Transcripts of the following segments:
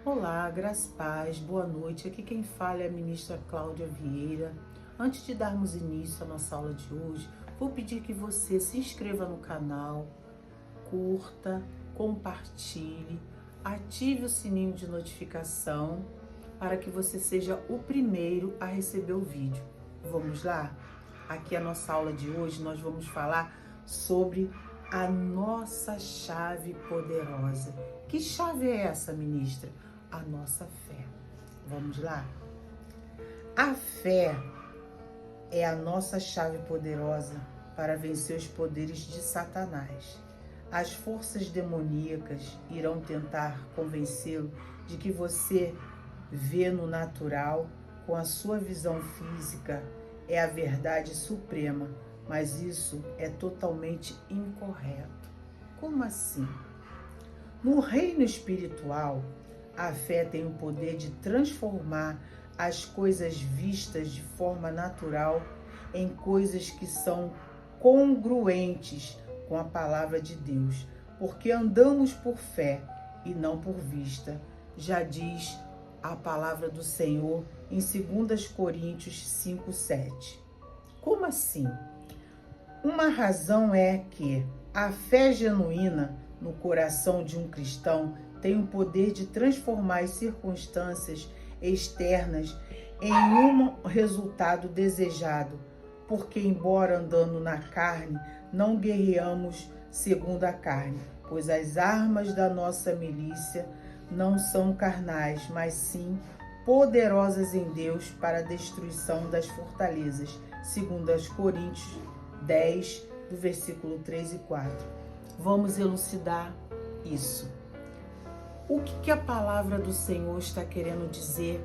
Olá, graças e paz, boa noite. Aqui quem fala é a ministra Cláudia Vieira. Antes de darmos início à nossa aula de hoje, vou pedir que você se inscreva no canal, curta, compartilhe, ative o sininho de notificação para que você seja o primeiro a receber o vídeo. Vamos lá? Aqui a nossa aula de hoje nós vamos falar sobre a nossa chave poderosa. Que chave é essa, ministra? A nossa fé. Vamos lá? A fé é a nossa chave poderosa para vencer os poderes de Satanás. As forças demoníacas irão tentar convencê-lo de que você vê no natural, com a sua visão física, é a verdade suprema, mas isso é totalmente incorreto. Como assim? No reino espiritual, a fé tem o poder de transformar as coisas vistas de forma natural em coisas que são congruentes com a palavra de Deus, porque andamos por fé e não por vista. Já diz a palavra do Senhor em 2 Coríntios 5:7. Como assim? Uma razão é que a fé genuína no coração de um cristão tem o poder de transformar as circunstâncias externas em um resultado desejado, porque embora andando na carne, não guerreamos segundo a carne, pois as armas da nossa milícia não são carnais, mas sim poderosas em Deus para a destruição das fortalezas, 2 Coríntios 10, do versículo 3 e 4. Vamos elucidar isso. O que a palavra do Senhor está querendo dizer?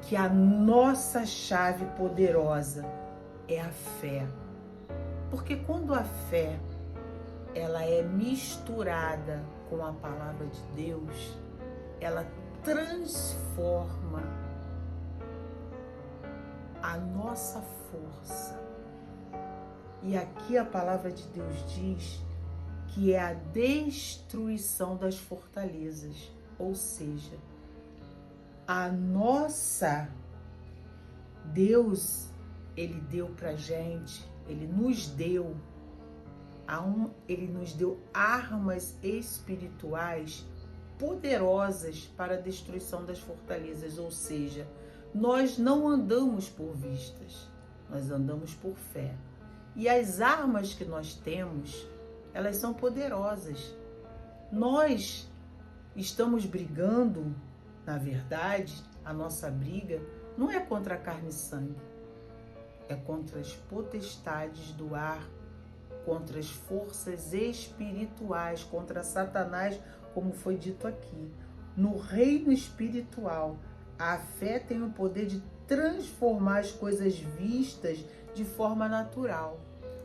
Que a nossa chave poderosa é a fé. Porque quando a fé ela é misturada com a palavra de Deus, ela transforma a nossa força. E aqui a palavra de Deus diz que é a destruição das fortalezas, ou seja, a nossa Deus, ele deu pra gente, ele nos deu armas espirituais poderosas para a destruição das fortalezas, ou seja, nós não andamos por vistas, nós andamos por fé. E as armas que nós temos, elas são poderosas. Nós estamos brigando, na verdade, a nossa briga não é contra a carne e sangue, é contra as potestades do ar, contra as forças espirituais, contra Satanás, como foi dito aqui. No reino espiritual, a fé tem o poder de transformar as coisas vistas de forma natural.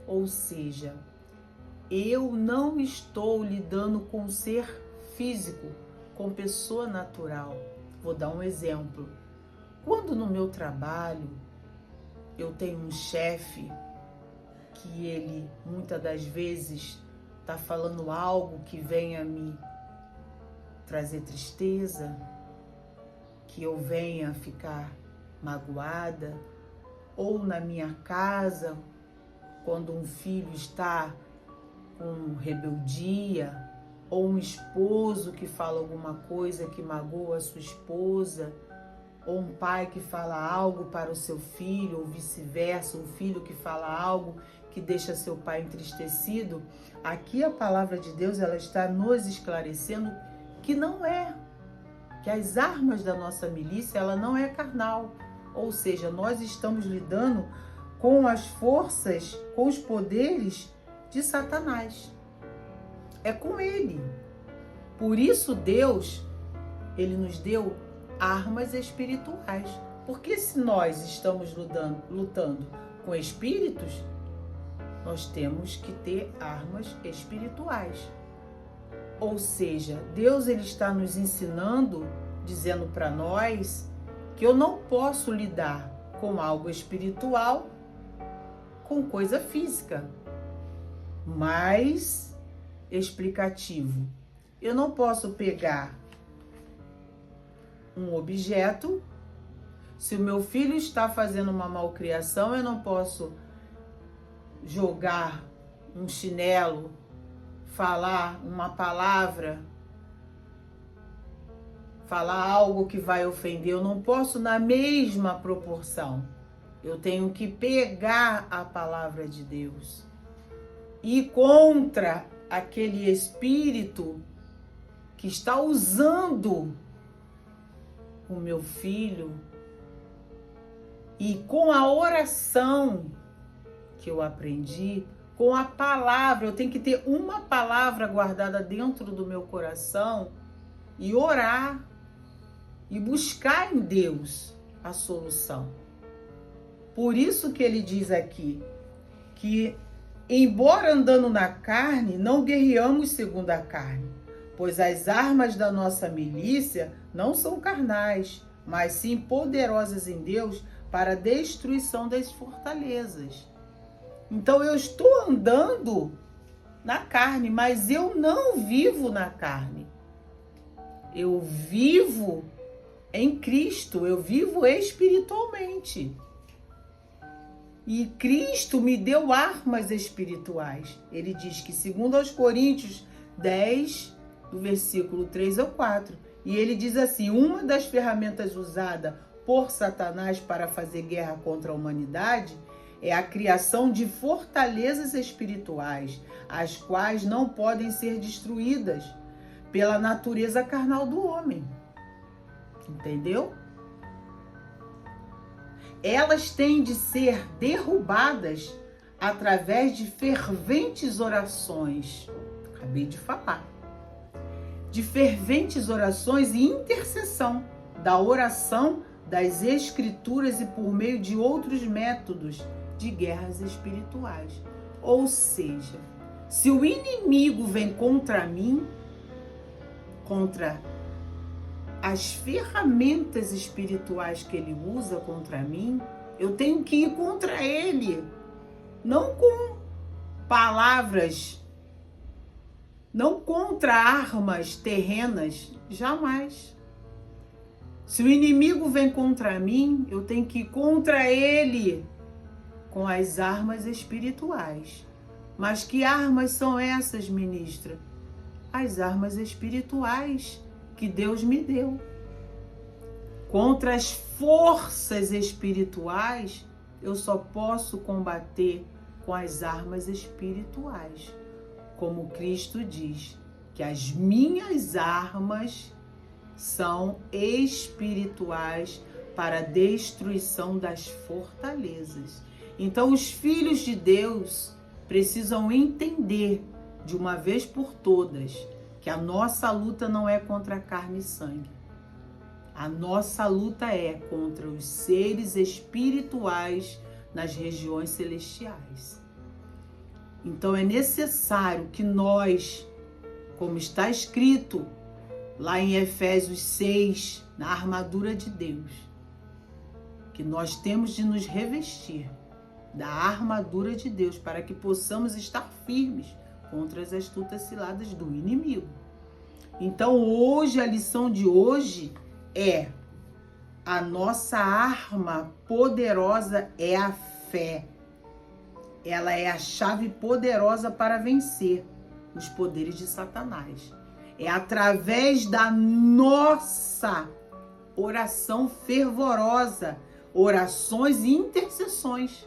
Ou seja, eu não estou lidando com um ser físico, com pessoa natural. Vou dar um exemplo. Quando no meu trabalho eu tenho um chefe que ele muitas das vezes está falando algo que venha me trazer tristeza, que eu venha ficar magoada, ou na minha casa, quando um filho está com rebeldia, ou um esposo que fala alguma coisa que magoa a sua esposa, ou um pai que fala algo para o seu filho, ou vice-versa, um filho que fala algo que deixa seu pai entristecido. Aqui a palavra de Deus ela está nos esclarecendo que não é, que as armas da nossa milícia ela não é carnal, ou seja, nós estamos lidando com as forças, com os poderes de Satanás. É com ele. Por isso Deus, ele nos deu armas espirituais. Porque se nós estamos lutando com espíritos, nós temos que ter armas espirituais. Ou seja, Deus ele está nos ensinando, dizendo para nós que eu não posso lidar com algo espiritual com coisa física. Mais explicativo. Eu não posso pegar um objeto. Se o meu filho está fazendo uma malcriação, eu não posso jogar um chinelo, falar uma palavra, falar algo que vai ofender. Eu não posso na mesma proporção. Eu tenho que pegar a palavra de Deus e ir contra aquele espírito que está usando o meu filho. E com a oração que eu aprendi, com a palavra, eu tenho que ter uma palavra guardada dentro do meu coração e orar e buscar em Deus a solução. Por isso que ele diz aqui que, embora andando na carne, não guerreamos segundo a carne, pois as armas da nossa milícia não são carnais, mas sim poderosas em Deus para a destruição das fortalezas. Então eu estou andando na carne, mas eu não vivo na carne. Eu vivo em Cristo, eu vivo espiritualmente. E Cristo me deu armas espirituais. Ele diz que, segundo aos Coríntios 10, do versículo 3 ao 4, e ele diz assim: uma das ferramentas usada por Satanás para fazer guerra contra a humanidade é a criação de fortalezas espirituais, as quais não podem ser destruídas pela natureza carnal do homem. Entendeu? Elas têm de ser derrubadas através de ferventes orações. Acabei de falar. De ferventes orações e intercessão, da oração, das escrituras e por meio de outros métodos de guerras espirituais. Ou seja, se o inimigo vem contra mim, contra as ferramentas espirituais que ele usa contra mim, eu tenho que ir contra ele, não com palavras, não contra armas terrenas, jamais. Se o inimigo vem contra mim, eu tenho que ir contra ele com as armas espirituais. Mas que armas são essas, ministra? As armas espirituais que Deus me deu. Contra as forças espirituais, eu só posso combater com as armas espirituais. Como Cristo diz, que as minhas armas são espirituais para a destruição das fortalezas. Então, os filhos de Deus precisam entender de uma vez por todas que a nossa luta não é contra carne e sangue. A nossa luta é contra os seres espirituais nas regiões celestiais. Então é necessário que nós, como está escrito lá em Efésios 6, na armadura de Deus, que nós temos de nos revestir da armadura de Deus para que possamos estar firmes contra as astutas ciladas do inimigo. Então hoje, a lição de hoje é: a nossa arma poderosa é a fé. Ela é a chave poderosa para vencer os poderes de Satanás. É através da nossa oração fervorosa, orações e intercessões.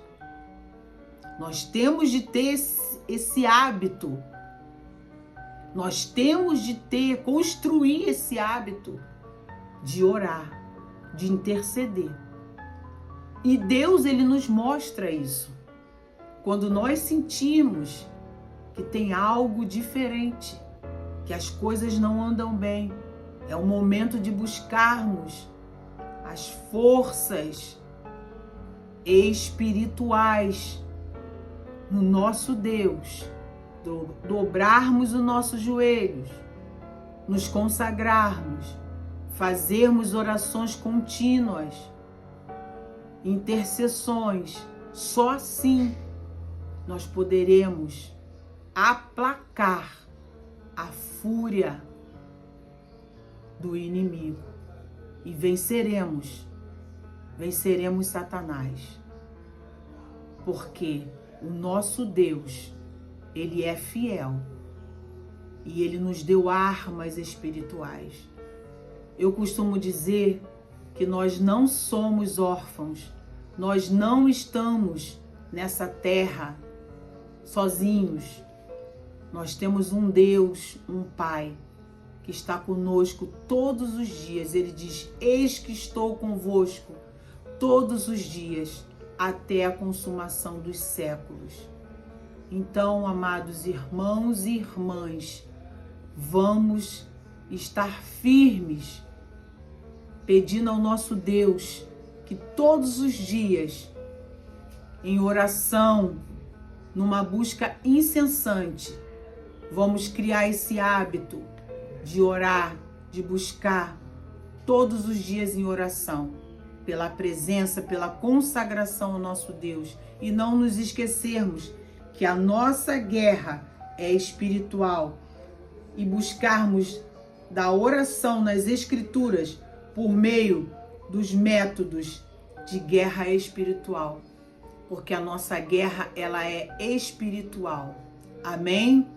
Nós temos de ter esse hábito. Nós temos de construir esse hábito de orar, de interceder. E Deus, ele nos mostra isso. Quando nós sentimos que tem algo diferente, que as coisas não andam bem, é o momento de buscarmos as forças espirituais no nosso Deus, dobrarmos os nossos joelhos, nos consagrarmos, fazermos orações contínuas, intercessões. Só assim nós poderemos aplacar a fúria do inimigo. e venceremos Satanás. Porque o nosso Deus, Ele é fiel e Ele nos deu armas espirituais. Eu costumo dizer que nós não somos órfãos, nós não estamos nessa terra sozinhos. Nós temos um Deus, um Pai, que está conosco todos os dias. Ele diz: eis que estou convosco todos os dias, até a consumação dos séculos. Então, amados irmãos e irmãs, vamos estar firmes, pedindo ao nosso Deus que todos os dias, em oração, numa busca incessante, vamos criar esse hábito de orar, de buscar todos os dias em oração, pela presença, pela consagração ao nosso Deus, e não nos esquecermos que a nossa guerra é espiritual, e buscarmos da oração nas Escrituras por meio dos métodos de guerra espiritual, porque a nossa guerra, ela é espiritual. Amém?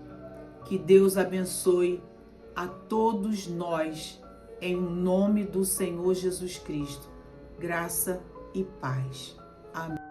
Que Deus abençoe a todos nós, em nome do Senhor Jesus Cristo. Graça e paz. Amém.